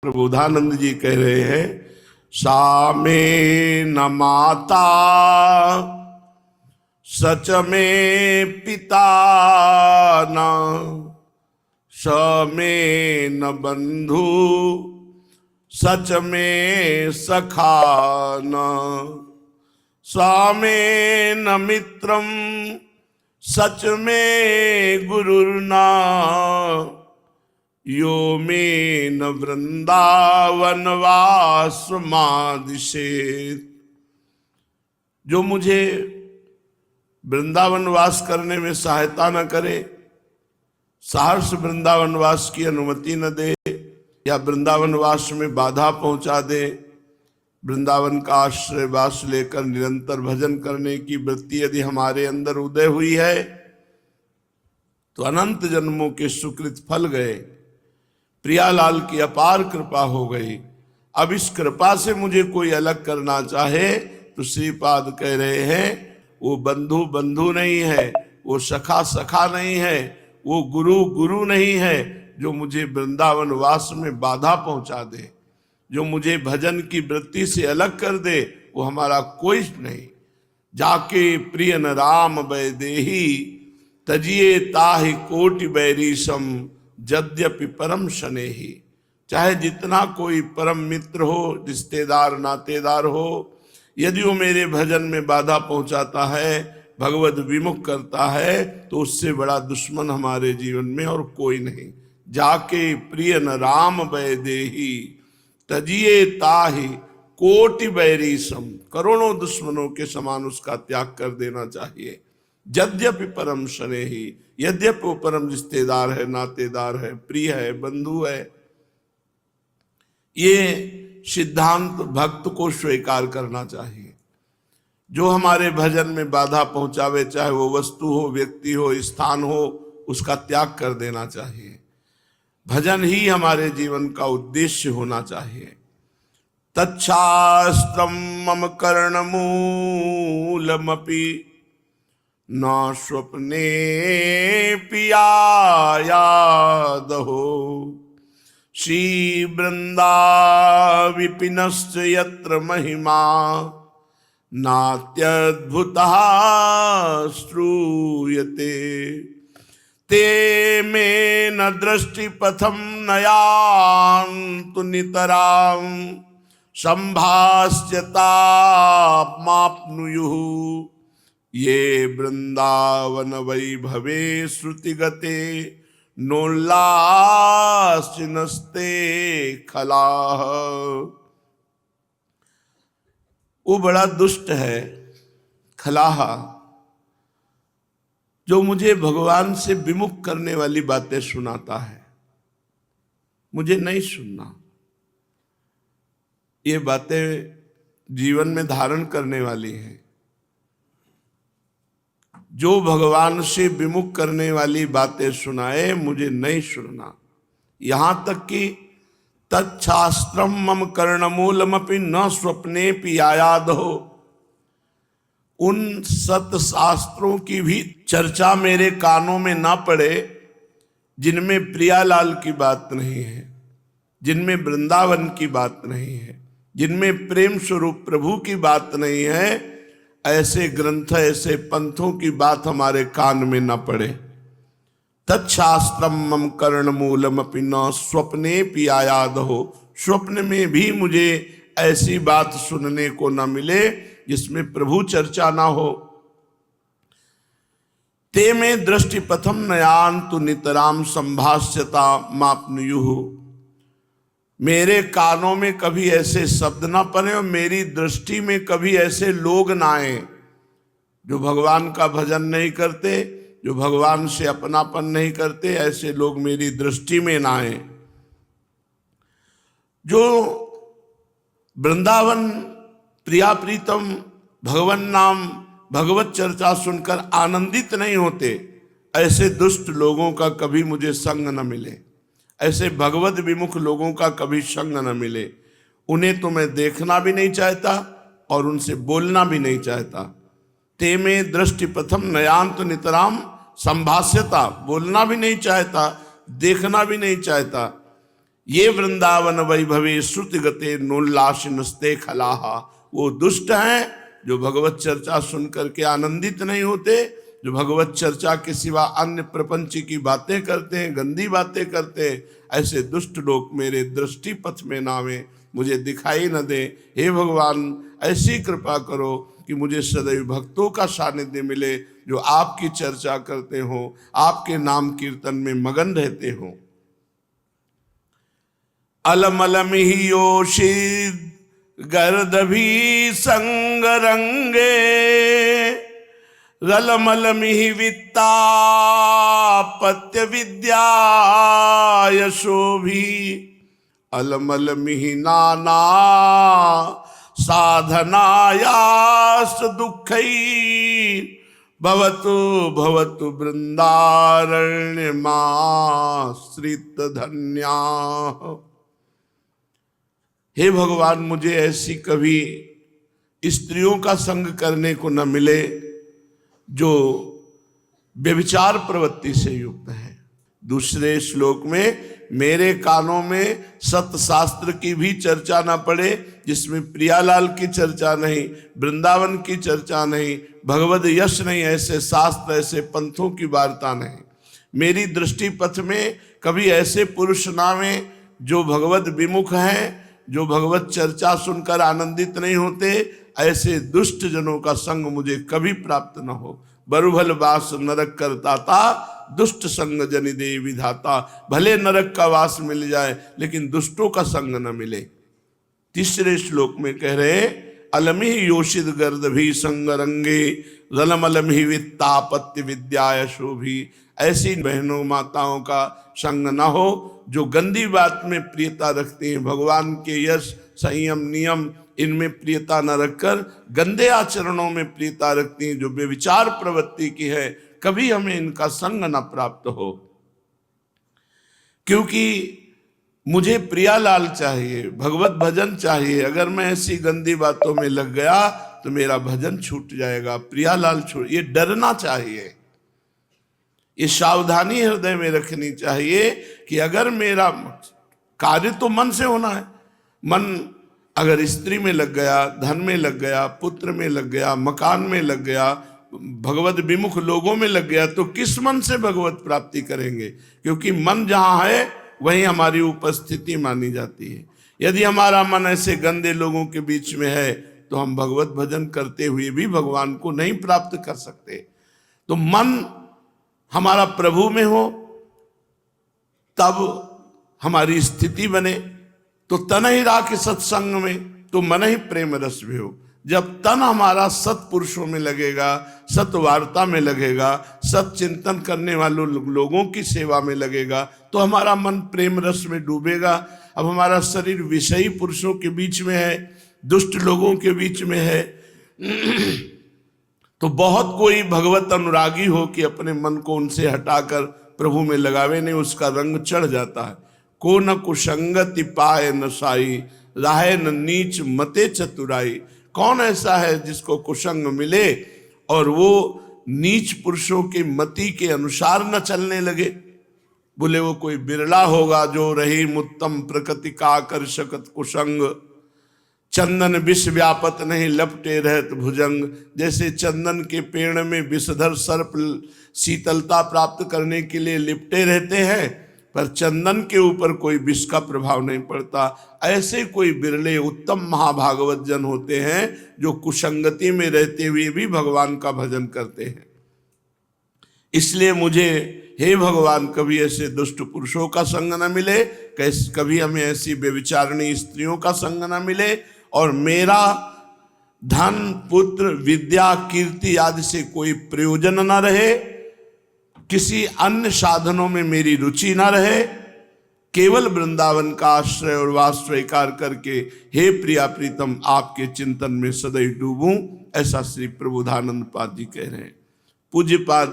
प्रबोधानंद जी कह रहे हैं, सा में न माता सच में पिता न, स में न बंधु सच में सखा न, सा में न मित्रम सच में गुरुर्ना, यो में न वृंदावन वास मादिशेत। जो मुझे वृंदावन वास करने में सहायता न करे, सहर्ष वृंदावन वास की अनुमति न दे, या वृंदावन वास में बाधा पहुंचा दे, वृंदावन का आश्रय वास लेकर निरंतर भजन करने की वृत्ति यदि हमारे अंदर उदय हुई है तो अनंत जन्मों के सुकृत फल गए, प्रियालाल की अपार कृपा हो गई। अब इस कृपा से मुझे कोई अलग करना चाहे तो श्रीपाद कह रहे हैं, वो बंधु बंधु नहीं है, वो सखा सखा नहीं है, वो गुरु गुरु नहीं है, जो मुझे वृंदावन वास में बाधा पहुंचा दे, जो मुझे भजन की वृत्ति से अलग कर दे, वो हमारा कोई नहीं। जाके प्रिय न राम वैदेही तजिए ताहि कोटि बैरीसम यद्यपि परम शनेही। चाहे जितना कोई परम मित्र हो, रिश्तेदार नातेदार हो, यदि वो मेरे भजन में बाधा पहुंचाता है, भगवत विमुख करता है, तो उससे बड़ा दुश्मन हमारे जीवन में और कोई नहीं। जाके प्रिय न राम वैदेही तजिए ताहि कोटि बैरीसम, करोड़ों दुश्मनों के समान उसका त्याग कर देना चाहिए। यद्यपि परम शनेही, यद्यपि वो परम रिश्तेदार है, नातेदार है, प्रिय है, बंधु है। ये सिद्धांत भक्त को स्वीकार करना चाहिए। जो हमारे भजन में बाधा पहुंचावे, चाहे वो वस्तु हो, व्यक्ति हो, स्थान हो, उसका त्याग कर देना चाहिए। भजन ही हमारे जीवन का उद्देश्य होना चाहिए। तच्छास्त्रम मम कर्णमूलमपि न स्वप्ने पियायादहो, श्री वृंदा विपिनश्च यत्र महिमा नात्यद्भुतः श्रूयते, ते मे न दृष्टिपथम नयान्तु नितरां संभास्यताप्माप्नुयुः, ये वृंदावन वैभवे श्रुतिगते नोल्लासिनस्ते खलाः। वो बड़ा दुष्ट है खलाह, जो मुझे भगवान से विमुख करने वाली बातें सुनाता है। मुझे नहीं सुनना। ये बातें जीवन में धारण करने वाली हैं। जो भगवान से विमुख करने वाली बातें सुनाए, मुझे नहीं सुनना। यहां तक कि तच्छास्त्रम मम कर्णमूलमपि न स्वप्ने पियायाद हो, उन सतशास्त्रों की भी चर्चा मेरे कानों में ना पड़े जिनमें प्रियालाल की बात नहीं है, जिनमें वृंदावन की बात नहीं है, जिनमें प्रेम स्वरूप प्रभु की बात नहीं है। ऐसे ग्रंथ, ऐसे पंथों की बात हमारे कान में न पड़े। तच्छास्त्रम मम कर्णमूलमपि न स्वप्ने पियायाद हो, स्वप्न में भी मुझे ऐसी बात सुनने को न मिले जिसमें प्रभु चर्चा ना हो। ते में दृष्टि पथम नयान्तु नितराम संभाष्यता मापनुयुः, मेरे कानों में कभी ऐसे शब्द ना पड़े और मेरी दृष्टि में कभी ऐसे लोग ना आए जो भगवान का भजन नहीं करते, जो भगवान से अपनापन नहीं करते। ऐसे लोग मेरी दृष्टि में ना आए। जो वृंदावन प्रिया प्रीतम भगवान नाम भगवत चर्चा सुनकर आनंदित नहीं होते, ऐसे दुष्ट लोगों का कभी मुझे संग न मिले, ऐसे भगवत विमुख लोगों का कभी संग न मिले। उन्हें तो मैं देखना भी नहीं चाहता और उनसे बोलना भी नहीं चाहता। ते में दृष्टि प्रथम नयांत नितराम संभाष्यता, बोलना भी नहीं चाहता, देखना भी नहीं चाहता। ये वृंदावन वैभवे श्रुति गते नोल्लासिनस्ते खलाहा। वो दुष्ट हैं जो भगवत चर्चा सुन करके आनंदित नहीं होते, जो भगवत चर्चा के सिवा अन्य प्रपंच की बातें करते हैं, गंदी बातें करते हैं। ऐसे दुष्ट लोग मेरे दृष्टि पथ में ना आवे, मुझे दिखाई न दे। हे भगवान ऐसी कृपा करो कि मुझे सदैव भक्तों का सानिध्य मिले, जो आपकी चर्चा करते हो, आपके नाम कीर्तन में मगन रहते हो। अलमलम ही योषिद गर्दभी संग रंगे, रलमलमिहि वित्ता पत्य विद्या यशोभी, अलमलमिहि नाना साधनायास दुःखै, भवतु भवतु वृंदारण्यमाश्रित धन्या। हे भगवान मुझे ऐसी कभी स्त्रियों का संग करने को न मिले जो व्यभिचार प्रवृत्ति से युक्त है। दूसरे श्लोक में मेरे कानों में सत शास्त्र की भी चर्चा ना पड़े, जिसमें प्रियालाल की चर्चा नहीं, वृंदावन की चर्चा नहीं, भगवद यश नहीं, ऐसे शास्त्र ऐसे पंथों की वार्ता नहीं। मेरी दृष्टि पथ में कभी ऐसे पुरुष नामे जो भगवद विमुख हैं, जो भगवत चर्चा सुनकर आनंदित नहीं होते, ऐसे दुष्ट जनों का संग मुझे कभी प्राप्त न हो। बरुभल वास नरक करता था, दुष्ट संग जनि दे विधाता। भले नरक का वास मिल जाए लेकिन दुष्टों का संग न मिले। तीसरे श्लोक में कह रहे अलमि योषित गर्दभी संग रंगे, रलमलमि वित्तापत्य विद्या शोभी। ऐसी बहनों माताओं का संग न हो जो गंदी बात में प्रियता रखती हैं, भगवान के यश संयम नियम इनमें प्रियता न रखकर गंदे आचरणों में प्रियता रखती हैं, जो बेविचार प्रवृत्ति की है। कभी हमें इनका संग न प्राप्त हो, क्योंकि मुझे प्रियालाल चाहिए, भगवत भजन चाहिए। अगर मैं ऐसी गंदी बातों में लग गया तो मेरा भजन छूट जाएगा, प्रियालाल छूट। ये डरना चाहिए, ये सावधानी हृदय में रखनी चाहिए कि अगर मेरा कार्य तो मन से होना है, मन अगर स्त्री में लग गया, धन में लग गया, पुत्र में लग गया, मकान में लग गया, भगवत विमुख लोगों में लग गया, तो किस मन से भगवत प्राप्ति करेंगे? क्योंकि मन जहाँ है वहीं हमारी उपस्थिति मानी जाती है। यदि हमारा मन ऐसे गंदे लोगों के बीच में है तो हम भगवत भजन करते हुए भी भगवान को नहीं प्राप्त कर सकते। तो मन हमारा प्रभु में हो तब हमारी स्थिति बने। तो तन ही राख सत्संग में तो मन ही प्रेम रस भी हो। जब तन हमारा सत्पुरुषों में लगेगा, सत्वार्ता में लगेगा, सत चिंतन करने वालों लोगों की सेवा में लगेगा, तो हमारा मन प्रेम रस में डूबेगा। अब हमारा शरीर विषयी पुरुषों के बीच में है, दुष्ट लोगों के बीच में है, तो बहुत कोई भगवत अनुरागी हो कि अपने मन को उनसे हटाकर प्रभु में लगावे नहीं, उसका रंग चढ़ जाता है। को न कुसंगति पाए न साई, राहे न नीच मते चतुराई। कौन ऐसा है जिसको कुसंग मिले और वो नीच पुरुषों की मति के अनुसार न चलने लगे? बोले वो कोई बिरला होगा जो रही मुत्तम प्रकृति का आकर्षक कुसंग, चंदन विष व्यापत नहीं लपटे रहत भुजंग। जैसे चंदन के पेड़ में विषधर सर्प शीतलता प्राप्त करने के लिए लिपटे रहते हैं, पर चंदन के ऊपर कोई विष का प्रभाव नहीं पड़ता। ऐसे कोई बिरले उत्तम महाभागवत जन होते हैं जो कुसंगति में रहते हुए भी भगवान का भजन करते हैं। इसलिए मुझे हे भगवान कभी ऐसे दुष्ट पुरुषों का संग न मिले, कभी हमें ऐसी व्यभिचारिणी स्त्रियों का संग न मिले, और मेरा धन पुत्र विद्या कीर्ति आदि से कोई प्रयोजन न रहे, किसी अन्य साधनों में मेरी रुचि ना रहे, केवल वृंदावन का आश्रय और वास स्वीकार करके हे प्रिया प्रीतम आपके चिंतन में सदैव डूबूं। ऐसा श्री प्रबोधानंद पाद जी कह रहे हैं। पूज्यपाद